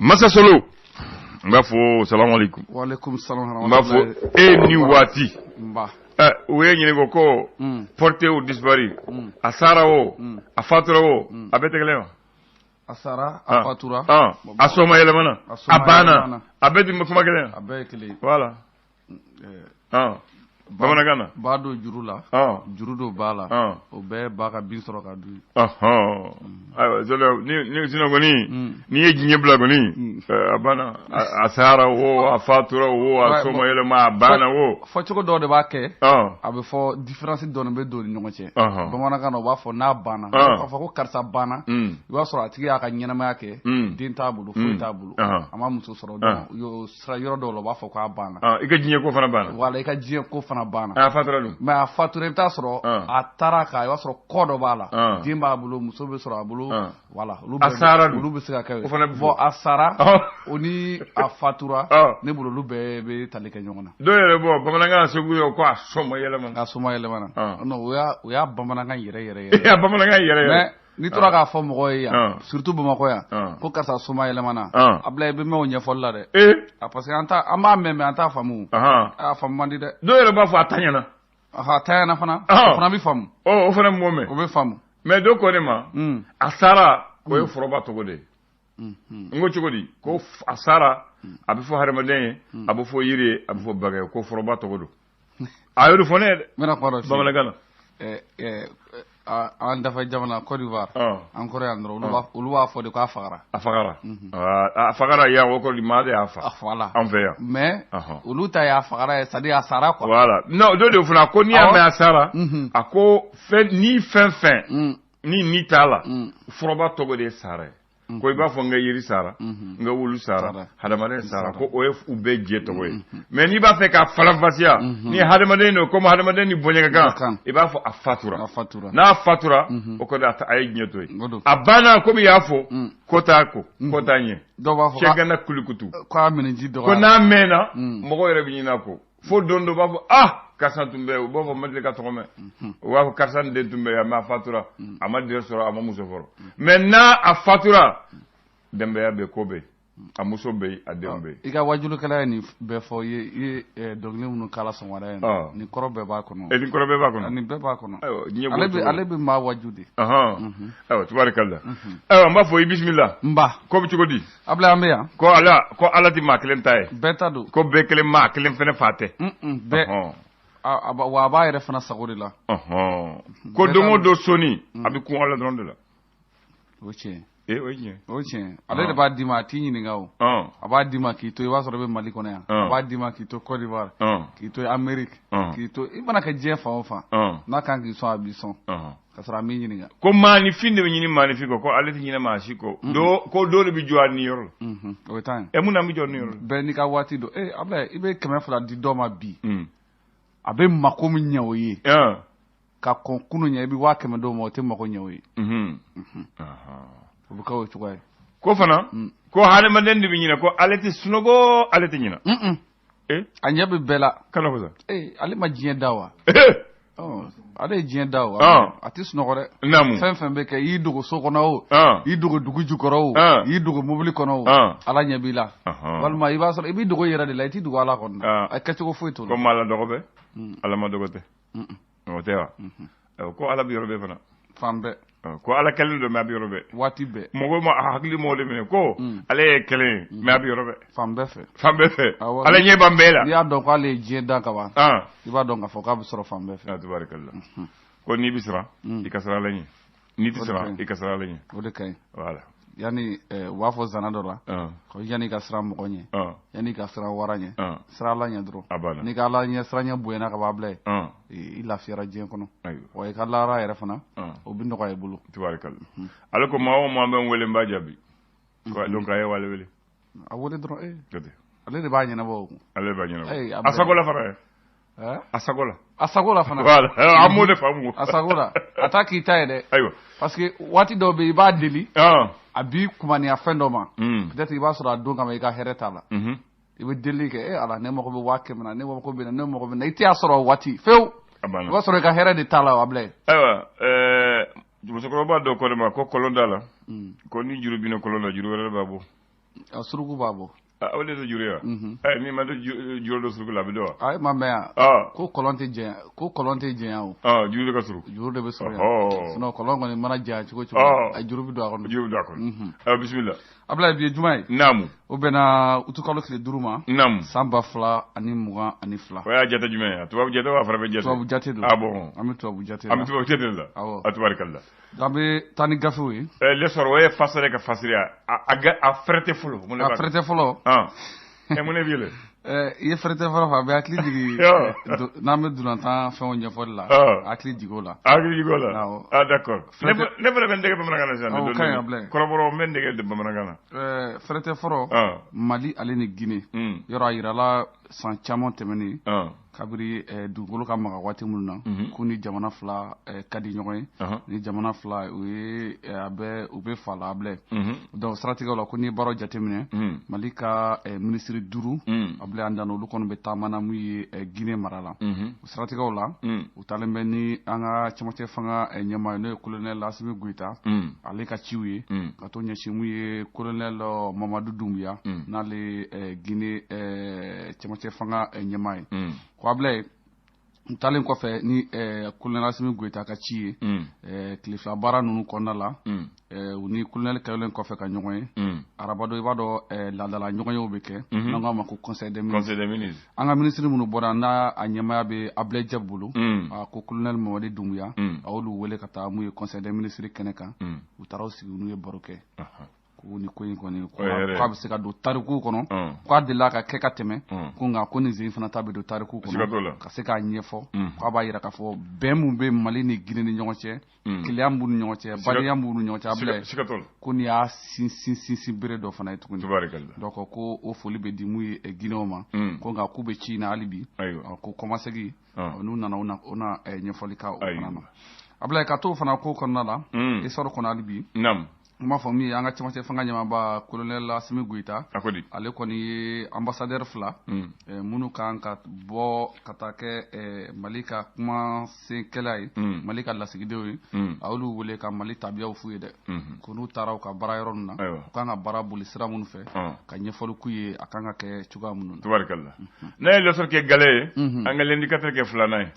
Masa Solo n b'a fɔ salamu alaikum. Wa alaikum salam n b'a fɔ ni waati u ye ɲininko ko porté ou disparu a sara o a fatura o a bɛɛ tɛ kelen wa? A sara a fatura a sɔma yɛlɛmana a banna a bɛɛ tun bɛ kuma kelen a bɛɛ ye kelen voilà bamanankan na b'a don juru la juru don b'a la o bɛɛ b'a ka bin sɔrɔ ka dun ayiwa ni sinɔ kɔni n'i ye diɲɛ bila kɔni a banna a sara o a fatura o a sɔma yɛlɛma a banna o fɔcogo dɔw de b'a kɛ a bɛ fɔ différence dɔɔni bɛ don ni ɲɔgɔn cɛ bamanankan na u b'a fɔ n'a banna k'a fɔ ko karisa banna i b'a sɔrɔ a tigi y'a ka ɲɛnamaya kɛ den t'a bolo foyi t'a bolo a ma muso sɔrɔ yɔrɔ dɔw la u b'a fɔ k'a banna i ka diɲɛ ko fana banna wala i ka diɲɛ ko fana banna a fatura dun mais a fatura i bɛ taa sɔrɔ a taara kan i b'a sɔrɔ kɔ dɔ b'a la den b'a bolo muso bɛ sɔrɔ a bolo voilà olu bɛ se ka kɛ bon a sara o ni a fatura ne bolo olu bɛɛ bɛ tali kɛ ɲɔgɔn na dɔw yɛrɛ bɔ bamanankan segu ye ko a sɔma yɛlɛmana a sɔma yɛlɛmana non o y'a bamanankan yɛrɛ yɛrɛ bamanankan yɛrɛ mais n'i tora k'a fɔ mɔgɔw ye yan surtout Bamakɔ yan ko karisa sɔma yɛlɛmana a bila i bɛ mɛn o ɲɛfɔli la dɛ parce que an b'a mɛn mais an t'a faamu a faamu man di dɛ dɔw yɛrɛ b'a fɔ a taɲana a taɲana fana o fana bɛ faamu o fana m'o mɛn o bɛ faamu mais dɔw ko ne ma a sara o ye foroba tɔgɔ de ye n ko cogo di ko a sara a bɛ fɔ hadamaden ye a bɛ fɔ yiri ye a bɛ fɔ baga ye ko foroba tɔgɔ don a y'o de fɔ ne ye dɛ n bɛna kuma dɔ f'i ye bamanankan na an dafa jamana Côte d'Ivoire an kɔrɔ yan dɔrɔn olu b'a fɔ de ko a fagara a fagara yan o kɔrɔ maa de y'a fa voilà an fɛ yan mais olu ta y'a fagara ye c'est à dire a sara quoi voilà non dɔ de fana ko n'i y'a mɛn a sara a ko ni fɛn ni t'a la foroba tɔgɔ de ye sara ye ko i b'a fɔ n ka yiri sara n ka wulu sara hadamaden sara ko o ye u bɛɛ jɛ tɔgɔ ye mais n'i b'a fɛ k'a faranfasiya ni hadamaden don comme hadamaden ni bonya ka kan i b'a fɔ a fatura n'a fatura o kɔni a ye diɲɛ to ye a banna komi i y'a fɔ ko t'a ko t'a ɲɛ dɔw b'a fɔ cɛgana kulikutu k'a minɛ ji dɔgɔya ko n'a mɛnna mɔgɔw yɛrɛ bɛ ɲin'a ko fo don dɔ b'a fɔ karisa tun bɛ u b'a fɔ ma deli ka tɔgɔ mɛn u b'a fɔ karisa nin den tun bɛ yan mais a fatura a ma den sɔrɔ a ma muso fɔlɔ mais n'a a fatura denbaya bɛ ko bɛ a muso bɛ a denw bɛ i ka wajulukɛla ye nin bɛɛ fɔ i ye dɔnkili minnu kala sɔgɔmada ye nin kɔrɔ bɛɛ b'a kɔnɔ nin kɔrɔ bɛɛ b'a kɔnɔ nin bɛɛ b'a kɔnɔ ale bɛ maa waju de ayiwa tubarikala ayiwa n b'a fɔ i bisimila n ba ko bɛ cogo di Ablaye an bɛ yan ko ala tɛ maa kelen ta ye bɛɛ ta don ko bɛɛ kelen maa kelen fana fa tɛ bɛɛ wa a b'a yɛrɛ fana sago de la ko don o don sɔnni a bɛ kun ala dɔrɔn de la o tiɲɛ o ye tiɲɛ o tiɲɛ ale de b'a d'i ma a t'i ɲininka o a b'a d'i ma k'i to i b'a sɔrɔ i bɛ Mali kɔnɔ yan a b'a d'i ma k'i to Côte d'Ivoire k'i to Amérique k'i to i mana kɛ diɲɛ fan o fan n'a kan k'i sɔn a b'i sɔn ka sɔrɔ a m'i ɲininka ko maanifin de bɛ ɲini maanifin kɔ ko ale tɛ ɲinɛ maa si kɔ ko dɔ de bɛ jɔ a niyɔrɔ la o ye tan ye mun na an bɛ jɔ niyɔrɔ la bɛɛ n'i ka waati don Ablaye i bɛ 200 di dɔ ma bi a bɛ mako min ɲɛ o ye ka kɔn kunun ɲɛ i bɛ 100 dɔw ma o tɛ mako ɲɛ o ye o bɛ kɛ o cogoya ye ko fana ko hadamaden de bɛ ɲinɛ ko ale tɛ sunɔgɔ ale tɛ ɲinɛ a ɲɛ bɛ bɛɛ la kana ko sa ale ma diɲɛ da wa ale ye diɲɛ da o a tɛ sunɔgɔ dɛ fɛn fɛn bɛ kɛ i y'i dogo so kɔnɔ o i y'i dogo dugu jukɔrɔ o i y'i dogo mobili kɔnɔ o ala ɲɛ b'i la walima i b'a sɔrɔ i b'i dogo i yɛrɛ de la i t'i dogo ala kɔnɔ a kɛcogo foyi t'o la ko maa la dɔgɔ bɛ ala ma dɔgɔ tɛ o tɛ wa ko ala bɛ yɔrɔ bɛɛ fana fan bɛɛ ko ala kɛlen don mais a bɛ yɔrɔ bɛɛ waati bɛɛ mɔgɔw ma hakili m'o de minɛ ko ale ye kelen mais a bɛ yɔrɔ bɛɛ fan bɛɛ fɛ ala ɲɛ b'an bɛɛ la n'i y'a dɔn k'ale ye diɲɛ da ka ban i b'a dɔn k'a fɔ k'a bɛ sɔrɔ fan bɛɛ fɛ tubarikala ko n'i bɛ siran i ka siran ala ɲɛ n'i tɛ siran i ka siran ala ɲɛ o de ka ɲi voilà yanni u b'a fɔ zana dɔ la ko yanni ka siran mɔgɔ ɲɛ yanni ka siran wara ɲɛ siran ala ɲɛ dɔrɔn n'i ka ala ɲɛ siran ɲɛ bonyana ka b'a bila ye i lafiyara diɲɛ kɔnɔ wa i ka lahara yɛrɛ fana o bɛ nɔgɔya i bolo tubarikala ale ko maa o maa bɛ n wele n b'a jaabi donc a ye wale wele a wele dɔrɔn ale de b'a ɲɛnabɔ o ale de b'a ɲɛnabɔ a sago la fana ye a sago la fana voilà an m'o de faamu a sago la a t'a k'i ta ye dɛ ayiwa parce que waati dɔw bɛ yen i b'a deli a b'i kumaniya fɛn dɔ ma peut-être i b'a sɔrɔ a don kama i ka hɛrɛ t'a la i bɛ deli kɛ ala ne mago bɛ 100 na ne mago bɛ na ne mago bɛ na i tɛ a sɔrɔ o waati fewu i b'a sɔrɔ i ka hɛrɛ de t'a la Ablaye ayiwa musokɔrɔba dɔ ko de ma ko kɔlɔn t'a la ko ni juru binna kɔlɔn na juru wɛrɛ b'a bɔ suruku b'a bɔ. O de tɛ juru ye wa. Ni ma juru dɔ suruku la a bɛ dɔn wa. Ayi ma mɛn yan. Ko kɔlɔn tɛ jɛnya o. Juru de ka surun. Juru de bɛ surun yan. sinon kɔlɔn kɔni mana jɛnya cogo cogo. A juru bɛ don a kɔnɔ. Juru bɛ don a kɔnɔ. Bisimila. Ablaye bi ye juma ye. Naamu. O bɛnna utukalo tile 5 ma. Naamu. San 2022. O y'a jate jumɛn ye? Tubabu jate wa farafinna jate? Tubabu jate don. Bon. An bɛ tubabu jate la. An bɛ tubabu jate la. Awɔ. Tubarikala. An bɛ taa ni gafew ye. Le sɔrɔ o ye fasare ka fasiriya. A fɛrɛ tɛ fɔlɔ. A fɛrɛ tɛ fɔlɔ. Mun ne b'i la? I ye fɛrɛ tɛ fɔlɔ fɔ a bɛ hakili jigin n'an bɛ dunantan fɛnw ɲɛfɔli la. Hakili jigin o la. Hakili jigin o la. D'accord. Ne fana bɛ n dege bamanankan na sisan. Ka ɲi Ablaye. Kɔrɔbɔrɔ n bɛ n dege bamanankan na. Fɛrɛ tɛ fɔlɔ. Mali ale ni Guinée. Yɔrɔ a yirala san caman tɛmɛnen. Kabiri dugukolo ka maga waati minnu na. K'u ni jamana fila ka di ɲɔgɔn ye. Ni jamana fila u bɛ fa la Ablaye. Donc siratigɛw la ko n'i ye baaraw jateminɛ. Mali ka minisiri 5 Ablaye an dan olu kɔni bɛ taamana mun ye Guinée mara la. O siratigɛw la u talen bɛ ni an ka cɛmancɛ fanga ɲɛmaa n'o ye colonel Asimi Goïta ale ka ciw ye ka to ɲɛsin mun ye colonel Mamadou Doumbouya n'ale Guinée cɛmancɛ fanga ɲɛmaa ye. Ko Ablaye u talen kɔfɛ ni colonel Asimi Goïta ka ci ye tile fila baara ninnu kɔnɔna la u ni colonel kɛlen kɔfɛ ka ɲɔgɔn ye araba dɔ i b'a dɔn laadala ɲɔgɔnyew bɛ kɛ n'an k'a ma ko conseil des ministres an ka minisiri minnu bɔra n'a a ɲɛmaaya bɛ Ablaye Diop bolo ko colonel Mamadi Doumbouya a y'olu wele ka taa mun ye conseil des ministres kɛnɛ kan u taara u sigi n'u ye baro kɛ ko ni ko in kɔni k'a bɛ se ka don tarikuw kɔnɔ k'a delila ka kɛ ka tɛmɛ ko nka ko nin sen fana ta bɛ don tarikuw kɔnɔ ka se k'a ɲɛfɔ k'a b'a jira k'a fɔ bɛn mun bɛ Mali ni Guinée ni ɲɔgɔn cɛ keleya b'u ni ɲɔgɔn cɛ badenya b'u ni ɲɔgɔn cɛ Ablaye ko nin y'a sinsin bere dɔ fana ye tuguni donc ko o foli bɛ di mun ye Guinéw ma ko nka k'u bɛ ci in na hali bi ko kɔmasegin n'u nana o na ɲɛfɔli k'a o fana na Ablaye ka t'o fana ko kɔnɔna la histoire kɔnɔ hali bi n b'a fɔ min ye an ka cɛmancɛ fanga ɲɛmaaba colonel Asimi Goïta ale kɔni ye ambassadeur 2 minnu kan ka bɔ ka taa kɛ Mali ka kuma senkɛla ye Mali ka lasigidenw ye a y'olu wele ka Mali tabiyaw f'u ye dɛ ko n'u taara u ka baara yɔrɔ ninnu na u kan ka baara boli sira minnu fɛ ka ɲɛfɔli k'u ye a kan ka kɛ cogoya minnu na. Tubarikala. N'a ye leçon kɛ gale ye an ka l'indicateur kɛ filanan ye.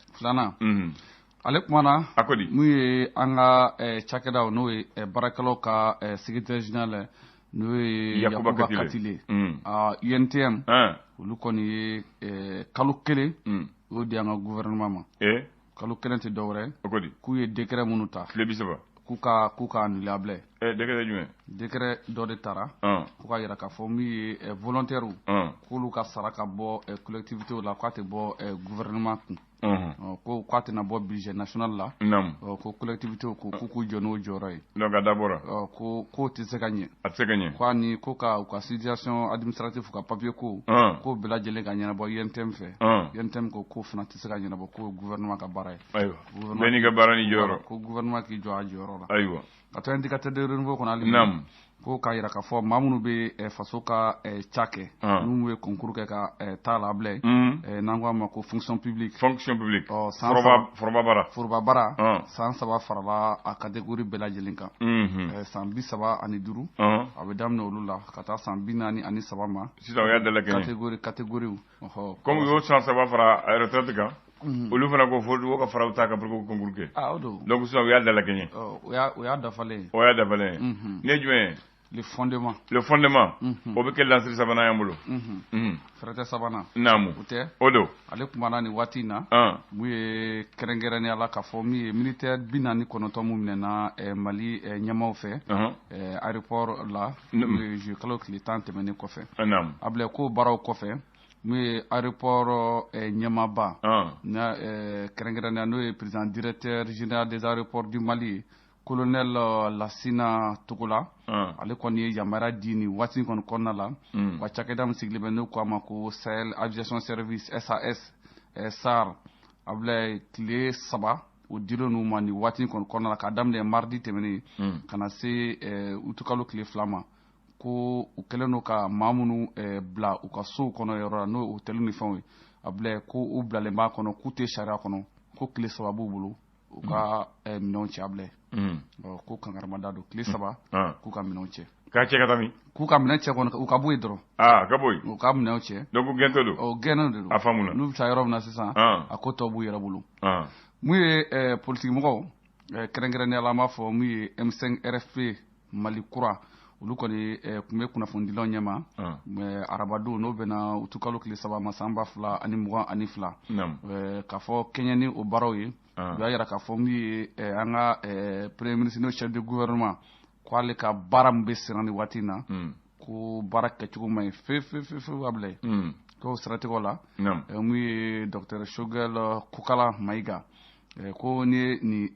Ale kumana mun ye an ka cakɛdaw n'o ye baarakɛlaw ka secrétaire général n'o ye Yakuba Katile UNTM olu kɔni ye kalo 1 o di an ka gouvernement ma kalo 1 tɛ dɔwɛrɛ k'u ye décret minnu ta k'u ka annulé Ablaye. Décret jumɛn? Décret dɔ de taara ko k'a jira k'a fɔ min ye volontaire k'olu ka sara ka bɔ collectivité la k'a tɛ bɔ gouvernement kun. Ko k'a tɛna bɔ budget national la ko collectivité k'u jɔ n'o jɔyɔrɔ ye. Donc a dabɔra k'o tɛ se ka ɲɛ. A tɛ se ka ɲɛ. ko ani ko ka u ka situation administrative ka papier ko k'o bɛɛ lajɛlen ka ɲɛnabɔ UNTM fɛ UNTM ko k'o fana tɛ se ka ɲɛnabɔ k'o gouvernement ka baara ye. Ayiwa bɛɛ n'i ka baara ni jɔyɔrɔ. ko gouvernement k'i jɔ a jɔyɔrɔ la. Ayiwa ka to indicateur de renouveau kɔnɔ hali ko k'a jira k'a fɔ maa minnu bɛ faso ka ca kɛ n'u ye concours kɛ ka taa la Ablaye n'an k'a ma ko fonction publique foroba baara san 3 farala a catégorie bɛɛ lajɛlen kan san 35 a bɛ daminɛ olu la ka taa san 43 ma sisan o y'a dalakɛɲɛ catégorie comme u y'o san 3 fara retraite kan olu fana ko fo ka faraw ta ka pour que concours kɛ o don donc sisan o y'a dalakɛɲɛ o y'a dafalen ne ye jumɛn ye le fondement o bɛ kɛ lansiri sabanan y'an bolo fɛrɛ tɛ sabanan naamu o tɛ o don ale kumana nin waati in na mun ye kɛrɛnkɛrɛnnenya la k'a fɔ min ye militaire 49 mun minɛna Mali ɲɛmaaw fɛ aéroport la kalo tile 10 tɛmɛnen kɔfɛ Ablaye k'o baaraw kɔfɛ mun ye aéroport ɲɛmaaba kɛrɛnkɛrɛnnenya n'o ye président directeur général des aéroports du Mali colonel Lassina Togola ale kɔni ye yamaruya di nin waati kɔni kɔnɔna la wa cakɛda min sigilen bɛ n'o ko a ma ko Sahel Aviation Service SAS SAR Ablaye tile 3 o dilen n'u ma nin waati kɔni kɔnɔna la k'a daminɛ mardi tɛmɛnen ka na se utukalo tile 2 ma ko u kɛlen n'o ka maa minnu bila u ka sow kɔnɔ yɔrɔ la n'o ye hôtel ni fɛnw ye Ablaye ko u bilalen b'a kɔnɔ k'u tɛ sariya kɔnɔ ko tile 3 b'u bolo u ka minɛnw cɛ Ablaye ko kankaramada don tile 3 k'u ka minɛnw cɛ k'a cɛ ka taa min k'u ka minɛn cɛ kɔni u ka bɔ yen dɔrɔn ka bɔ yen u ka minɛnw cɛ donc gɛntɔ don gɛnnen de don a faamuna n'u bɛ taa yɔrɔ min na sisan a ko tɔ b'u yɛrɛ bolo mun ye politique mɔgɔw kɛrɛnkɛrɛnnenya la an b'a fɔ mun ye M5 RFP Mali kura olu kɔni tun bɛ kunnafonidilaw ɲɛma arabadon n'o bɛnna utukalo tile 3 ma san 2022 k'a fɔ kɛɲɛ ni o baaraw ye u y'a jira k'a fɔ mun ye an ka premier ministre n'o chef de gouvernement k'ale ka baara min bɛ sen ni waati in na ko baara kɛcogo man ɲi fewu Ablaye k'o siratigɛw la mun ye Dr Shogel Kokala Mayiga ko ni ye nin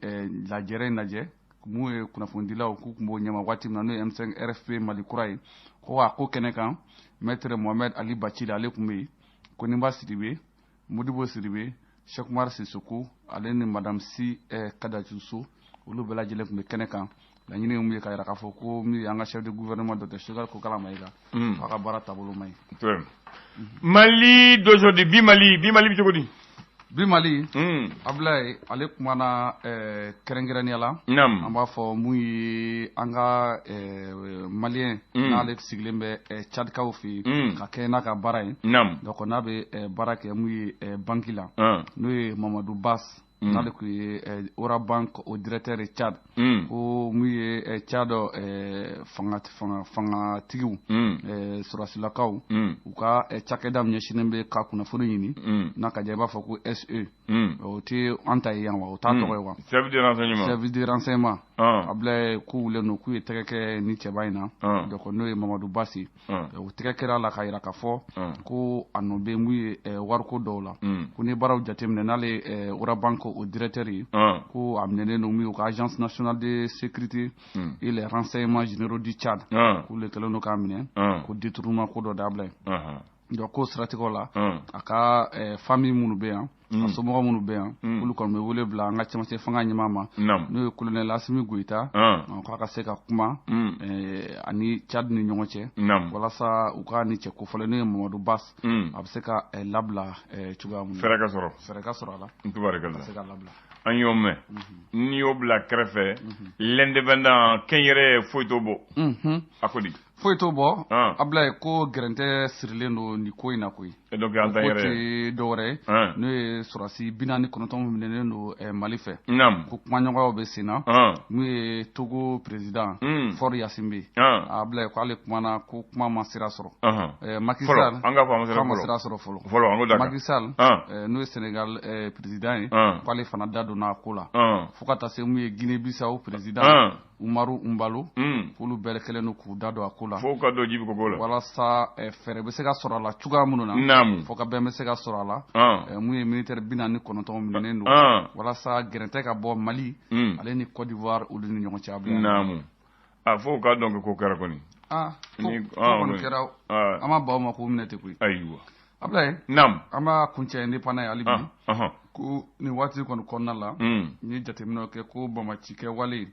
lajɛrɛ in lajɛ mun ye kunnafonidilaw k'u tun b'o ɲɛma waati min na n'o ye M5 RFP Mali kura ye ko a ko kɛnɛ kan Maître Mohamed Ali Bachili ale tun bɛ yen Koniba Sidibe Modibo Sidibe Cheikh Oumar Sissoko ale ni Madame Si Kadajouso olu bɛɛ lajɛlen tun bɛ kɛnɛ kan laɲini mun ye k'a jira k'a fɔ ko min an ka chef de gouvernement Dr Shogel Kokala Mayiga a ka baara taabolo man ɲi Mali d'aujourd'hui bi Mali bɛ cogo di bi Mali Ablaye ale kumana kɛrɛnkɛrɛnnenya la an b'a fɔ mun ye an ka malien n'ale sigilen bɛ Tchadkaw fɛ yen ka kɛ n'a ka baara ye donc n'a bɛ baara kɛ mun ye banque la n'o ye Mamadou Bass n'ale tun ye Ora Bank o directeur de Tchad ko mun ye Tchad fangatigiw sɔrɔsilakaw u ka cakɛda min ɲɛsinnen bɛ ka kunnafoni ɲini n'a ka jɛ i b'a fɔ ko SE o tɛ an ta ye yan wa o t'a tɔgɔ ye wa service de renseignement Ablaye k'u wele n'u k'u ye tɛgɛ kɛ ni cɛba in na donc n'o ye Mamadou Bassi o tɛgɛ kɛra la ka jira k'a fɔ ko a nɔ bɛ mun ye wariko dɔw la ko ni baaraw jateminɛ n'ale Ora Bank o directeur ye ko a minɛnen don mun ye u ka agence nationale de sécurité et les renseignements généraux du Tchad k'olu kɛlen don k'a minɛ ko détournement ko dɔ d'Ablaye donc ko siratigɛw la a ka famille minnu bɛ yan a somɔgɔw minnu bɛ yan olu kɔni bɛ wele bila an ka cɛmancɛ fanga ɲɛmaa ma n'o ye colonel Asimi Goïta k'a ka se ka kuma ani Tchad ni ɲɔgɔn cɛ walasa u ka ni cɛ kofɔlen n'o ye Mamadou Bass a bɛ se ka labila cogoya min na fɛɛrɛ ka sɔrɔ a la a se ka labila an y'o mɛn n'i y'o bila kɛrɛfɛ l'indépendant kɛnyɛrɛ foyi t'o bɔ a ko di foyi t'o bɔ Ablaye ko gɛrɛntɛ sirilen don nin ko in na koyi donc an ta yɛrɛ ko tɛ dɔwɛrɛ ye n'o ye sɔrɔsi 49 minɛnen don Mali fɛ ko kumaɲɔgɔnw bɛ sen na n'o ye Togo président Faure Yassinbe Ablaye ko ale kumana ko kuma ma sira sɔrɔ Macky Sall ma sira sɔrɔ fɔlɔ Macky Sall n'o ye Sénégal président ye ko ale fana da donna a ko la fo ka taa se mun ye Guinée Bissau président Umaru Umbalo k'olu bɛɛ kɛlen don k'u da don a ko la fo ka don jibi ko la walasa fɛɛrɛ bɛ se ka sɔrɔ a la cogoya minnu na fo ka bɛn bɛ se ka sɔrɔ a la mun ye militaire 49 minɛnen don walasa gɛrɛntɛ ka bɔ Mali ale ni Côte d'Ivoire olu ni ɲɔgɔn cɛ Ablaye fo ka dɔn ko kɛra kɔni ko kɔni kɛra an ma baw ma k'u minɛ ten koyi ayiwa Ablaye an b'a kuncɛ ni pana ye hali bi ko nin waati kɔni kɔnɔna la ni jateminɛw kɛ ko bamacikɛ wale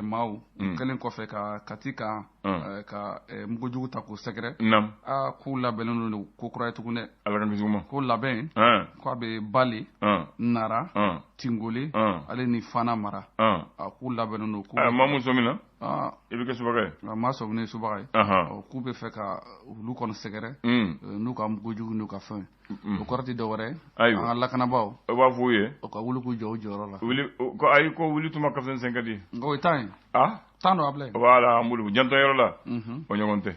maaw kɛlen kɔfɛ ka kati kan ka mugujugu ta k'u sɛgɛrɛ k'u labɛnnen don ko kura ye tugun dɛ ko labɛn k'a bɛ Bale Nara Tingole ale ni Fana mara k'u labɛnnen don maa mun sɔmina i bɛ kɛ subaga ye maa sɔmina ye subaga ye k'u bɛ fɛ ka olu kɔni sɛgɛrɛ n'u ka mugujugu n'u ka fɛn o kɔrɔ tɛ dɔwɛrɛ an ka lakanabaw o b'a f'u ye o ka wuli k'u jɔ u jɔyɔrɔ la ko ayi ko wuli tuma ka fɛn sen ka di nka o ye tan ye tan don Ablaye voilà an bolo jantɔnyɔrɔ la o ɲɔgɔn tɛ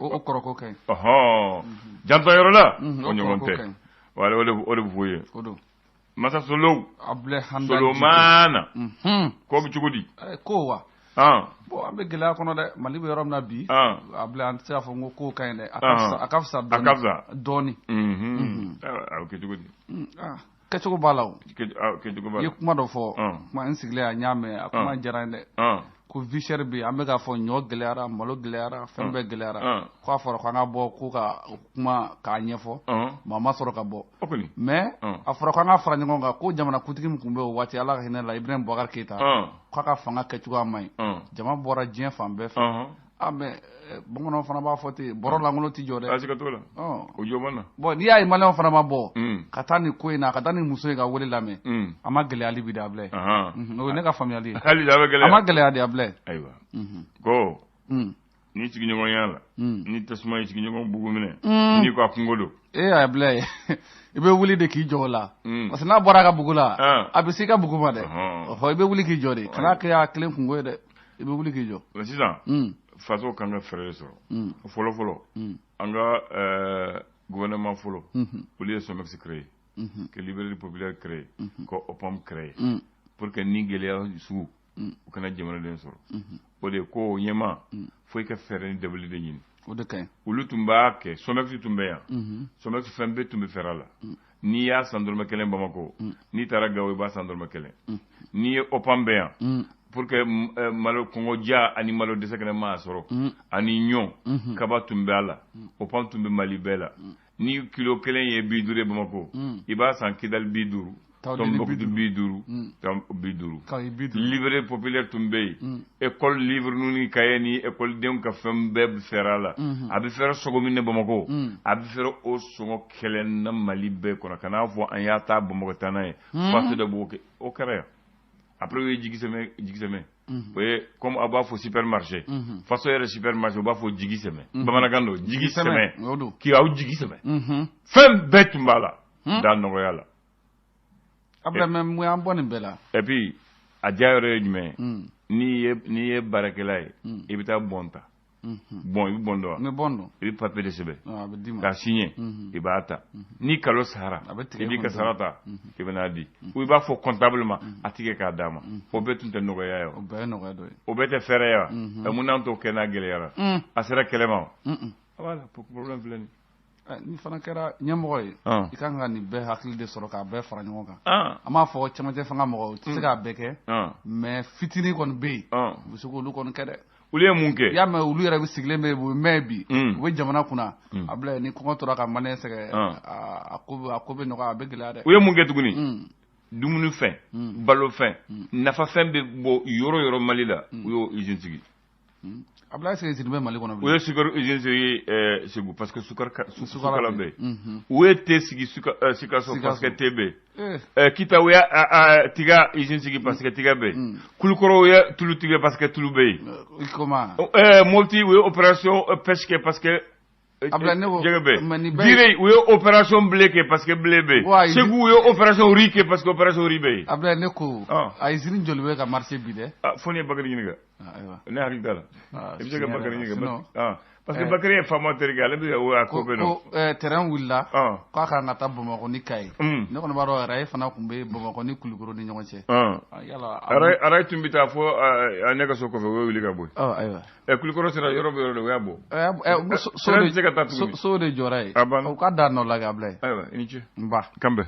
o kɔrɔko ka ɲi jantɔnyɔrɔ la o ɲɔgɔn tɛ wala o de bɛ f'u ye Masa Solow Ablaye Solomana ko bɛ cogo di ko wa bon an bɛ gɛlɛya kɔnɔ dɛ Mali bɛ yɔrɔ min na bi Ablaye an tɛ se k'a fɔ n ko kow ka ɲi dɛ a ka fisa dɔɔni a bɛ kɛ cogo di kɛcogo b'a la o i ye kuma dɔ fɔ kuma n sigilen n y'a mɛn a kuma diyara n dɛ ko vie chère bɛ yen an bɛ k'a fɔ ɲɔ gɛlɛyara malo gɛlɛyara fɛn bɛɛ gɛlɛyara k'a fɔra k'an ka bɔ ko ka kuma k'a ɲɛfɔ maa ma sɔrɔ ka bɔ mais a fɔra k'an ka fara ɲɔgɔn kan ko jamanakuntigi min tun bɛ o waati Ala ka hinɛ la Ibrahim Boubacar Keita k'a ka fanga kɛcogoya ma ɲi jama bɔra diɲɛ fan bɛɛ fɛ ah mais bamananw fana b'a fɔ ten bɔrɔ lankolon ti jɔ dɛ a siga t'o la o jɔ man na bon n'i y'a ye maliyɛnw fana ma bɔ ka taa nin ko in na ka taa nin muso in ka wele lamɛn a ma gɛlɛyali bi de Ablaye o ye ne ka faamuyali ye hali a bɛ gɛlɛya a ma gɛlɛya de Ablaye ayiwa ko ni sigiɲɔgɔnya la ni tasuma ye sigiɲɔgɔn bugu minɛ n'i ko a kungo don Ablaye i bɛ wuli de k'i jɔ o la parce que n'a bɔra a ka bugu la a bɛ se i ka bugu ma dɛ i bɛ wuli k'i jɔ de kana kɛ a kelen kungo ye dɛ i bɛ wuli k'i jɔ sisan faso kan ka fɛɛrɛ sɔrɔ fɔlɔ fɔlɔ an ka gouvernement fɔlɔ olu ye SOMEX créé que Librairie Populaire créé que OPAM créé pour que ni gɛlɛya sugu u kana jamanaden sɔrɔ o de ko ɲɛma fo i ka fɛɛrɛ ni dabali de ɲini o de kaɲi olu tun b'a kɛ SOMEX tun bɛ yan SOMEX fɛn bɛɛ tun bɛ fɛɛrɛ la n'i y'a san dɔrɔmɛ kelen Bamako n'i taara Gawo i b'a san dɔrɔmɛ kelen n'i ye OPAM bɛ yan pour que malo kɔngɔja ani malo dɛsɛ kana maa sɔrɔ ani ɲɔ kaba tun bɛ a la OPAM tun bɛ Mali bɛɛ la ni kilo kelen ye 50 ye Bamako i b'a san Kidali 50 Tombouctou 50 Librairie Populaire tun bɛ yen école livre ni kaye ni école denw ka fɛn bɛɛ bɛ fɛɛrɛ a la a bɛ fɛɛrɛ sogo min ne Bamako a bɛ fɛɛrɛ o sɔngɔ kɛlɛ na Mali bɛɛ kɔnɔ ka n'a fɔ an y'a ta Bamako taa n'a ye faso de b'o kɛ o kɛra yan après o ye jigisɛmɛ o ye comme a b'a fɔ supermarché faso yɛrɛ supermarché o b'a fɔ jigisɛmɛ bamanankan don jigisɛmɛ k'i aw jigisɛmɛ fɛn bɛɛ tun b'a la da nɔgɔya la Ablaye mais mun y'an bɔ nin bɛɛ la et puis a diya yɔrɔ ye jumɛn n'i ye baarakɛla ye i bɛ taa bɔn ta bɔn i bɛ bɔn dɔn wa i bɛ papier de sɛbɛn k'a signé i b'a ta ni kalo sara i b'i ka sara ta i bɛ n'a di ou i b'a fɔ comptable ma a tigɛ k'a d'a ma o bɛɛ tun tɛ nɔgɔya ye wa o bɛɛ ye nɔgɔya dɔ ye o bɛɛ tɛ fɛɛrɛ ye wa mun n'an t'o kɛ n'a gɛlɛyara a sera kɛlɛ ma wa voilà problème filɛ nin ni fana kɛra ɲɛmɔgɔ ye i kan ka nin bɛɛ hakili de sɔrɔ k'a bɛɛ fara ɲɔgɔn kan an b'a fɔ cɛmancɛ fanga mɔgɔw tɛ se k'a bɛɛ kɛ mais fitinin kɔni bɛ yen u bɛ se k'olu kɔni kɛ dɛ olu ye mun kɛ i y'a mɛn olu yɛrɛ bɛ sigilen bɛ u mɛn bi u bɛ jamana kunna Ablaye ni kɔngɔ tora ka maliyɛn sɛgɛn a ko bɛ nɔgɔya a bɛ gɛlɛya dɛ u ye mun kɛ tuguni dumunifɛn balofɛn nafafɛn bɛ bɔ yɔrɔ yɔrɔ Mali la u y'o usine sigi Ablaye sigi bɛ Mali kɔnɔ u ye sukaro usine sigi Segu parce que sukaro bɛ yen u ye te sigi Sikaso parce que te bɛ yen Kita u ye tiga usine sigi parce que tiga bɛ yen Kulukɔrɔ u ye tulu tigɛ parce que tulu bɛ yen Mopti u ye opération pêche kɛ parce que jɛgɛ bɛ yen Dire u ye opération blé kɛ parce que blé bɛ yen Segu u ye opération riz kɛ parce que opération riz bɛ yen Ablaye ne ko a usine joli bɛ ka marché bi dɛ fo ni ye Bakary ɲininka ne hakili t'a la i bɛ se ka Bakary ɲininka parce que Bakary ye faama terikɛ ale bɛ a ko bɛ ko terrain wulila k'a ka na taa Bamakɔ ni Kayi ne kɔni b'a dɔn Araye fana tun bɛ Bamakɔ ni Kulukɔrɔ ni ɲɔgɔn cɛ yala Araye tun bɛ taa fɔ ne ka so kɔfɛ o ye wuli ka bɔ ayiwa Kulukɔrɔ sera yɔrɔ bɛ yɔrɔ de o y'a bɔ so de jɔra yen u ka da nɔ la Ablaye ayiwa i ni ce n ba kanbɛn